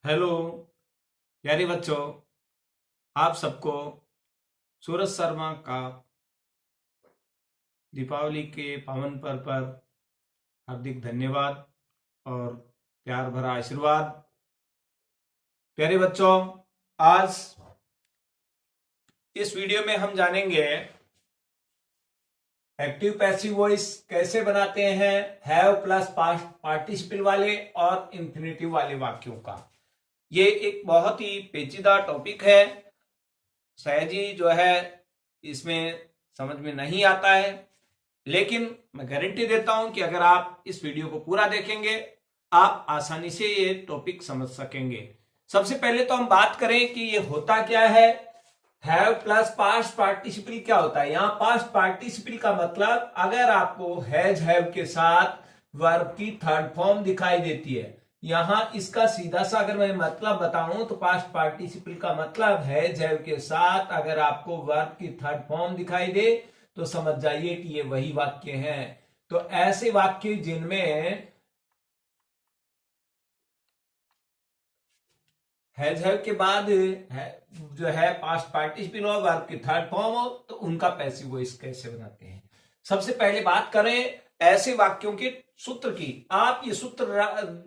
Hello प्यारे बच्चों, आप सबको सूरज शर्मा का दीपावली के पावन पर्व पर हार्दिक धन्यवाद और प्यार भरा आशीर्वाद। प्यारे बच्चों, आज इस वीडियो में हम जानेंगे एक्टिव पैसिव वॉइस कैसे बनाते हैं हैव प्लस पास्ट पार्टिसिपल वाले और इंफिनिटिव वाले वाक्यों का। ये एक बहुत ही पेचीदा टॉपिक है, शायद ही जो है इसमें समझ में नहीं आता है, लेकिन मैं गारंटी देता हूं कि अगर आप इस वीडियो को पूरा देखेंगे आप आसानी से ये टॉपिक समझ सकेंगे। सबसे पहले तो हम बात करें कि ये होता क्या है। हैव प्लस पास्ट पार्टिसिपल क्या होता है। यहां पास्ट पार्टिसिपल का मतलब अगर आपको हैज हैव के साथ वर्ब की थर्ड फॉर्म दिखाई देती है, यहां इसका सीधा सा अगर मैं मतलब बताऊं तो पास्ट पार्टिसिपल का मतलब हैज हैव के साथ अगर आपको वर्ब की थर्ड फॉर्म दिखाई दे तो समझ जाइए कि ये वही वाक्य हैं। तो ऐसे वाक्य जिनमें हैज हैव के बाद जो है पास्ट पार्टिसिपल हो, वर्ब की थर्ड फॉर्म हो, तो उनका पैसिव वॉइस कैसे बनाते हैं। सबसे पहले बात करें ऐसे वाक्यों के सूत्र की। आप ये सूत्र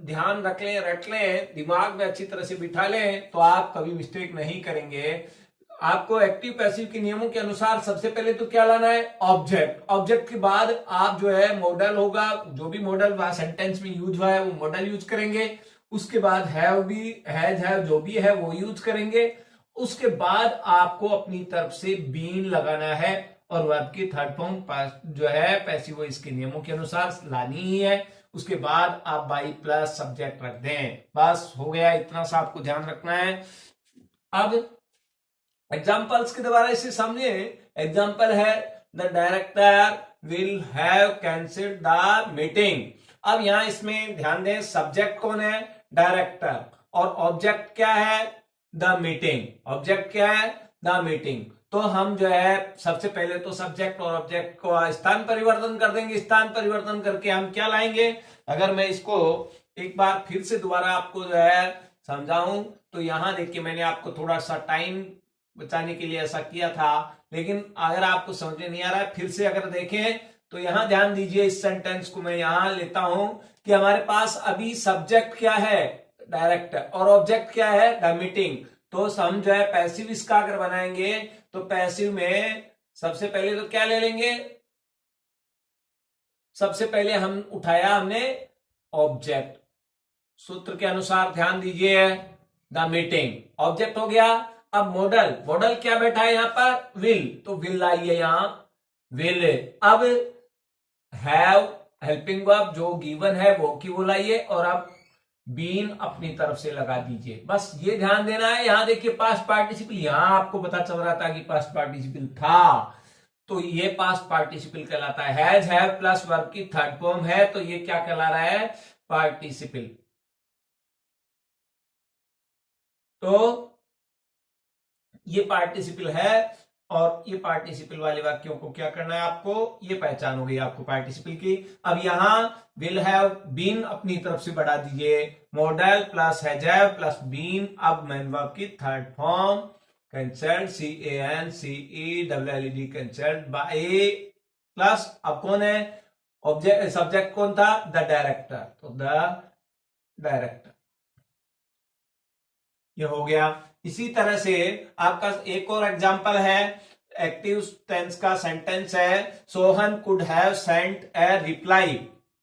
ध्यान रख लें, रट लें, दिमाग में अच्छी तरह से बिठा लें तो आप कभी मिस्टेक नहीं करेंगे। आपको एक्टिव पैसिव के नियमों के अनुसार सबसे पहले तो क्या लाना है, ऑब्जेक्ट। ऑब्जेक्ट के बाद आप जो है मॉडल होगा, जो भी मॉडल सेंटेंस में यूज हुआ है वो मॉडल यूज करेंगे। उसके बाद हैव भी हैज हैव जो भी है वो यूज करेंगे। उसके बाद आपको अपनी तरफ से बीन लगाना है और वर्ब की थर्ड फॉर्म जो है पैसिव वॉइस के नियमों के अनुसार लानी ही है। उसके बाद आप बाई प्लस सब्जेक्ट रख दें, बस हो गया। इतना सा आपको ध्यान रखना है। अब एग्जाम्पल्स के द्वारा इसे समझे। एग्जाम्पल है the director will have cancelled the meeting. अब यहां इसमें ध्यान दें, सब्जेक्ट कौन है, डायरेक्टर, और ऑब्जेक्ट क्या है, द मीटिंग। ऑब्जेक्ट क्या है, द मीटिंग। तो हम जो है सबसे पहले तो सब्जेक्ट और ऑब्जेक्ट को स्थान परिवर्तन कर देंगे। स्थान परिवर्तन करके हम क्या लाएंगे, अगर मैं इसको एक बार फिर से दोबारा आपको जो है समझाऊं तो यहां देखिए मैंने आपको थोड़ा सा टाइम बचाने के लिए ऐसा किया था, लेकिन अगर आपको समझ में नहीं आ रहा है फिर से अगर देखें तो यहां ध्यान दीजिए। इस सेंटेंस को मैं यहां लेता हूं कि हमारे पास अभी सब्जेक्ट क्या है, डायरेक्टर, और ऑब्जेक्ट क्या है, द मीटिंग। तो हम जो है पैसिव इसका अगर बनाएंगे तो पैसिव में सबसे पहले तो क्या ले लेंगे, सबसे पहले हम उठाया हमने ऑब्जेक्ट। सूत्र के अनुसार ध्यान दीजिए, द मीटिंग ऑब्जेक्ट हो गया। अब मॉडल, मॉडल क्या बैठा है यहां पर, विल, तो विल आइए यहां, विल। अब हैव हेल्पिंग वर्ब जो गिवन है वो की वो लाइए, और अब बीन अपनी तरफ से लगा दीजिए। बस ये ध्यान देना है। यहां देखिए पास्ट पार्टिसिपल, यहां आपको पता चल रहा था कि पास्ट पार्टिसिपल था, तो ये पास्ट पार्टिसिपल कहलाता है। हैज हैव प्लस वर्ब की थर्ड फॉर्म है तो ये क्या कहला रहा है, पार्टिसिपल। तो ये पार्टिसिपल है, और ये पार्टिसिपल वाले वाक्यों को क्या करना है आपको, ये पहचान हो गई आपको पार्टिसिपल की। अब यहां विल हैव बीन अपनी तरफ से बढ़ा दीजिए, modal plus has have plus been. अब मेन वर्ब की third form concern, CANCELLED, concern by, plus अब कौन है, ऑब्जेक्ट, सब्जेक्ट कौन था, द डायरेक्टर, तो द डायरेक्टर, ये हो गया। इसी तरह से आपका एक और एग्जांपल है, एक्टिव टेंस का सेंटेंस है, Sohan could have sent a reply.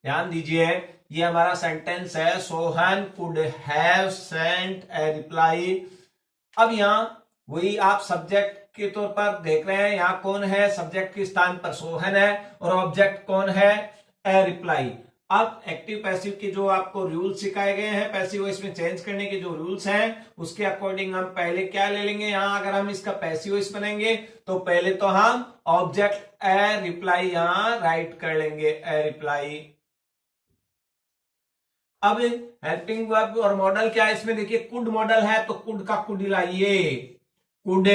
ध्यान दीजिए ये हमारा सेंटेंस है, Sohan could have sent a reply. अब यहां वही आप सब्जेक्ट के तौर पर देख रहे हैं, यहां कौन है, सब्जेक्ट के स्थान पर सोहन है और ऑब्जेक्ट कौन है, ए रिप्लाई। अब एक्टिव पैसिव के जो आपको रूल्स सिखाए गए हैं, पैसिव वॉइस में चेंज करने के जो रूल्स हैं उसके अकॉर्डिंग हम पहले क्या ले लेंगे। यहां अगर हम इसका पैसिव वॉइस बनेंगे तो पहले तो हम ऑब्जेक्ट ए रिप्लाई यहां राइट कर लेंगे, ए रिप्लाई। अब हेल्पिंग वर्ब और मॉडल क्या है इसमें देखिए, कुड मॉडल है तो कुड का कुड लाइए, कुड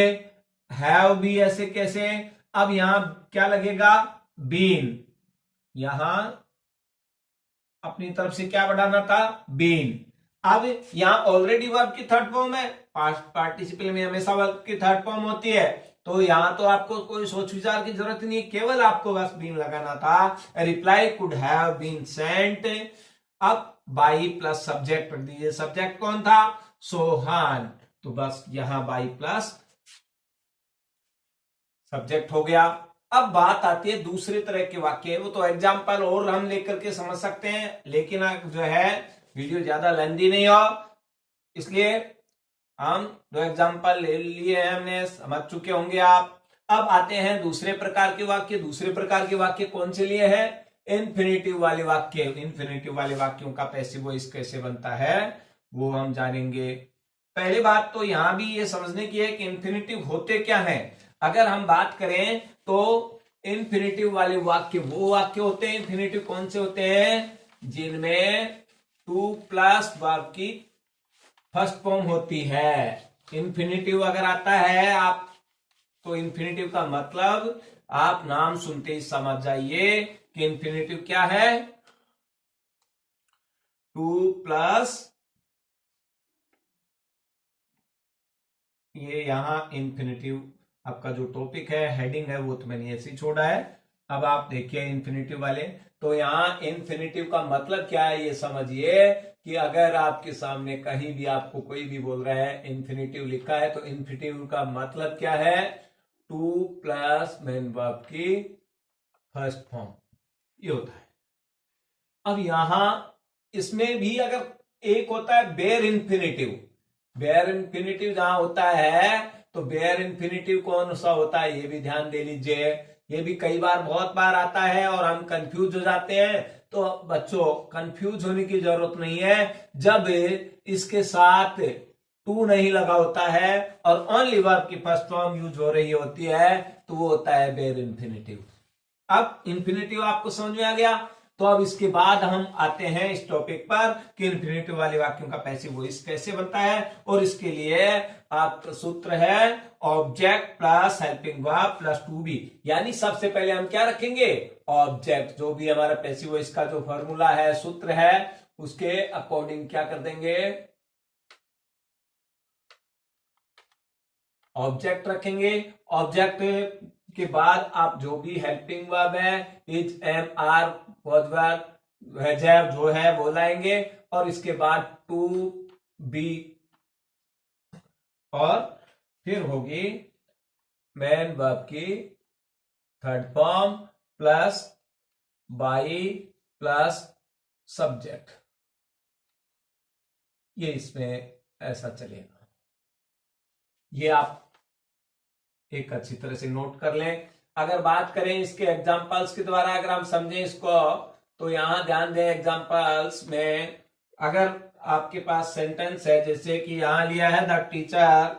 हैव भी ऐसे कैसे। अब यहां क्या लगेगा, बीन, यहां अपनी तरफ से क्या बढ़ाना था, बीन। अब यहां ऑलरेडी वर्ब की थर्ड फॉर्म है, पास्ट पार्टिसिपल में हमेशा वर्ब की थर्ड फॉर्म होती है, तो यहां तो आपको कोई सोच विचार की जरूरत नहीं है, केवल आपको बस बीन लगाना था। Reply could have been sent. अब बाई प्लस सब्जेक्ट रख दीजिए, सब्जेक्ट कौन था? सोहान, तो बस यहां बाई प्लस सब्जेक्ट हो गया। अब बात आती है दूसरे तरह के वाक्य, वो तो एग्जाम्पल और हम लेकर के समझ सकते हैं, लेकिन जो है वीडियो ज्यादा लेंदी नहीं हो, इसलिए हम दो एग्जाम्पल ले लिए हैं, हमने समझ चुके होंगे आप। अब आते हैं दूसरे प्रकार के वाक्य। दूसरे प्रकार के वाक्य कौन से लिए हैं? इन्फिनेटिव वाले वाक्य। इन्फिनेटिव वाले वाक्यों का पैसिव वॉइस कैसे बनता है वो हम जानेंगे। पहली बात तो यहां भी ये समझने की है कि इन्फिनेटिव होते क्या हैं। अगर हम बात करें तो इन्फिनेटिव वाले वाक्य वो वाक्य होते हैं, इन्फिनेटिव कौन से होते हैं? जिनमें टू प्लस वर्ब की फर्स्ट फॉर्म होती है। इन्फिनेटिव अगर आता है आप तो इन्फिनेटिव का मतलब आप नाम सुनते ही समझ जाइए कि इन्फिनेटिव क्या है। टू प्लस, ये यहां इन्फिनेटिव आपका जो टॉपिक है, हेडिंग है, वो तो मैंने ऐसे ही छोड़ा है। अब आप देखिए इन्फिनेटिव वाले, तो यहां इन्फिनेटिव का मतलब क्या है ये समझिए कि अगर आपके सामने कहीं भी आपको कोई भी बोल रहा है इन्फिनेटिव लिखा है, तो इन्फिनेटिव का मतलब क्या है? टू प्लस मेन वर्ब की फर्स्ट फॉर्म, ये होता है। अब यहां इसमें भी अगर एक होता है बेयर इन्फिनेटिव। बेयर इन्फिनेटिव जहां होता है तो बेयर इन्फिनेटिव कौन सा होता है ये भी ध्यान दे लीजिए। ये भी कई बार बहुत बार आता है और हम कंफ्यूज हो जाते हैं। तो बच्चों कंफ्यूज होने की जरूरत नहीं है। जब इसके साथ टू नहीं लगा होता है और ओनली वर्ब की फर्स्ट फॉर्म यूज हो रही होती है तो वो होता है बेयर इन्फिनेटिव। अब इन्फिनेटिव आपको समझ में आ गया। तो अब इसके बाद हम आते हैं इस टॉपिक पर कि इन्फिनेटिव वाले वाक्यों का पैसिव वॉइस कैसे बनता है। और इसके लिए आपका सूत्र है object plus helping verb plus to be. यानी सबसे पहले हम क्या रखेंगे? ऑब्जेक्ट, जो भी हमारा पैसिव वॉइस का जो फॉर्मूला है, सूत्र है, उसके अकॉर्डिंग क्या कर देंगे? ऑब्जेक्ट रखेंगे। ऑब्जेक्ट के बाद आप जो भी हेल्पिंग वर्ब है, is, am, are, was verb, have जो है वो लाएंगे, और इसके बाद टू बी, और फिर होगी मेन वर्ब की third form plus by plus subject. ये इसमें ऐसा चलेगा। ये आप एक अच्छी तरह से नोट कर लें। अगर बात करें इसके एग्जांपल्स के द्वारा, अगर हम समझें इसको, तो यहां ध्यान दें एग्जांपल्स में, अगर आपके पास सेंटेंस है जैसे कि यहां लिया है the teacher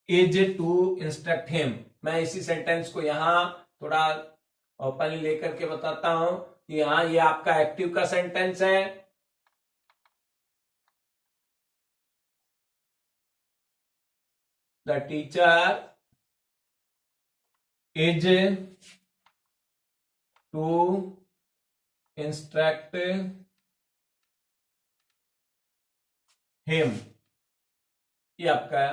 is to instruct him. मैं इसी सेंटेंस को यहां थोड़ा ओपनली लेकर के बताता हूं कि यहां ये आपका एक्टिव का सेंटेंस है। The teacher is to instruct him, ये आपका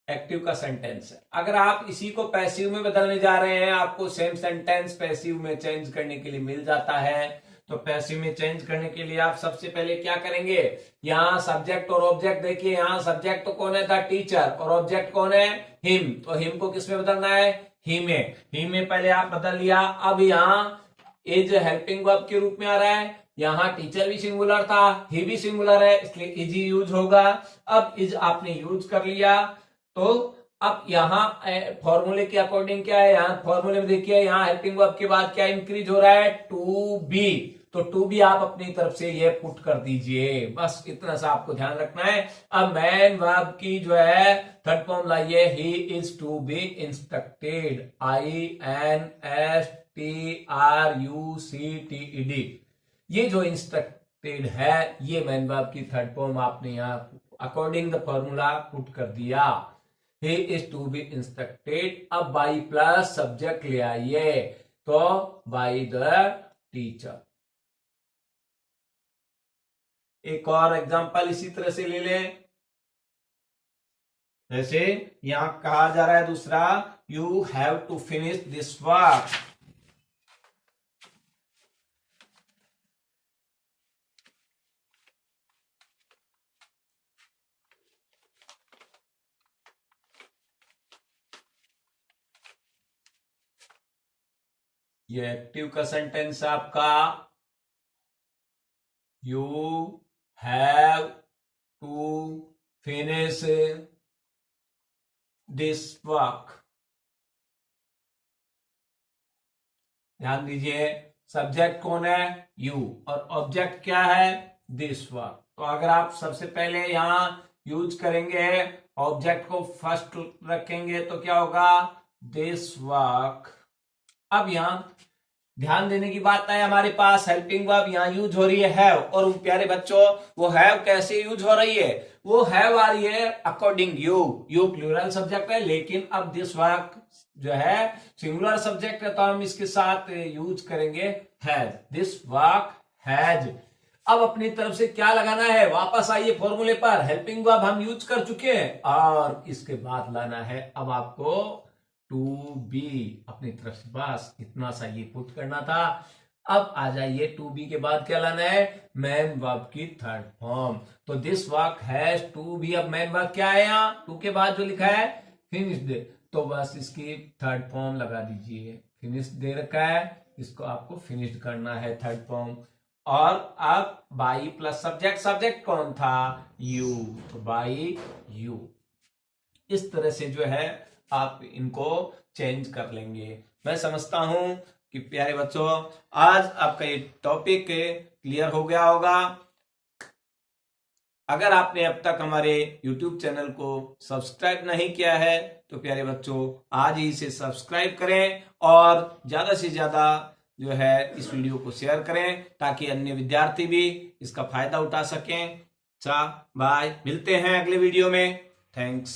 एक्टिव का सेंटेंस है। अगर आप इसी को पैसिव में बदलने जा रहे हैं, आपको सेम सेंटेंस पैसिव में चेंज करने के लिए मिल जाता है। तो पैसिव में चेंज करने के लिए आप सबसे पहले क्या करेंगे? यहां सब्जेक्ट और ऑब्जेक्ट देखिए, यहां सब्जेक्ट तो कौन है? द टीचर, और ऑब्जेक्ट कौन है? हिम। तो हिम को किस में बदलना है? ही में। ही में पहले आप बदल लिया। अब यहां इज हेल्पिंग वर्ब के रूप में आ रहा है, यहां टीचर भी सिंगुलर था, ही भी सिंगुलर है, इसलिए इज ही यूज होगा। अब इज आपने यूज कर लिया, तो अब यहां फॉर्मूले के अकॉर्डिंग क्या है? यहां फॉर्मूले में देखिए, यहां हेल्पिंग वर्ब के बाद क्या इंक्रीज हो रहा है? To be. तो टू बी आप अपनी तरफ से ये पुट कर दीजिए, बस इतना सा आपको ध्यान रखना है। अब मैन वर्ब की जो है थर्ड फॉर्म लाइए, he is to be instructed, INSTRUCTED। ये जो इंस्ट्रक्टेड है, ये मैन वर्ब की थर्ड फॉर्म आपने यहां अकॉर्डिंग द फॉर्मूला पुट कर दिया। He is to be instructed। अब बाई प्लस सब्जेक्ट ले आइए, तो बाई द टीचर। एक और एग्जांपल इसी तरह से ले लें। जैसे यहां कहा जा रहा है दूसरा, you have to finish this work. ये एक्टिव का सेंटेंस है आपका, you have to finish this work. ध्यान दीजिए, सब्जेक्ट कौन है, यू, और ऑब्जेक्ट क्या है, दिस वर्क। तो अगर आप सबसे पहले यहां यूज करेंगे, ऑब्जेक्ट को फर्स्ट रखेंगे तो क्या होगा, दिस वर्क। अब यहां ध्यान देने की बात है, हमारे पास हेल्पिंग वर्ब यहां यूज हो रही है हैव, और प्यारे बच्चों वो हैव कैसे यूज हो रही है, वो हैव आ रही है अकॉर्डिंग यू प्लूरल सब्जेक्ट है, लेकिन अब दिस वर्क जो है सिंगुलर सब्जेक्ट है, तो हम इसके साथ यूज करेंगे हैज, दिस वर्क हैज। अब अपनी तरफ से क्या लगाना है, वापस आइए फॉर्मूले पर, हेल्पिंग वर्ब हम यूज कर चुके हैं, और इसके बाद लाना है अब आपको टू बी अपनी तरफ से, बस इतना सा ये पुट करना था। अब आ जाइए टू बी के बाद क्या लाना है, मैन वर्ब की थर्ड फॉर्म। तो this work has to be, अब मैन वर्ब क्या है, यहाँ टू के बाद जो लिखा है फिनिश्ड, तो बस इसकी थर्ड फॉर्म लगा दीजिए, फिनिश्ड दे रखा है, इसको आपको फिनिश्ड करना है थर्ड फॉर्म। और अब बाई प्लस सब्जेक्ट, सब्जेक्ट कौन था, यू, तो बाई यू। इस तरह से जो है आप इनको चेंज कर लेंगे। मैं समझता हूं कि प्यारे बच्चों आज आपका ये टॉपिक क्लियर हो गया होगा। अगर आपने अब तक हमारे YouTube चैनल को सब्सक्राइब नहीं किया है तो प्यारे बच्चों आज ही इसे सब्सक्राइब करें, और ज्यादा से ज्यादा जो है इस वीडियो को शेयर करें, ताकि अन्य विद्यार्थी भी इसका फायदा उठा सकें। बाय, मिलते हैं अगले वीडियो में। थैंक्स।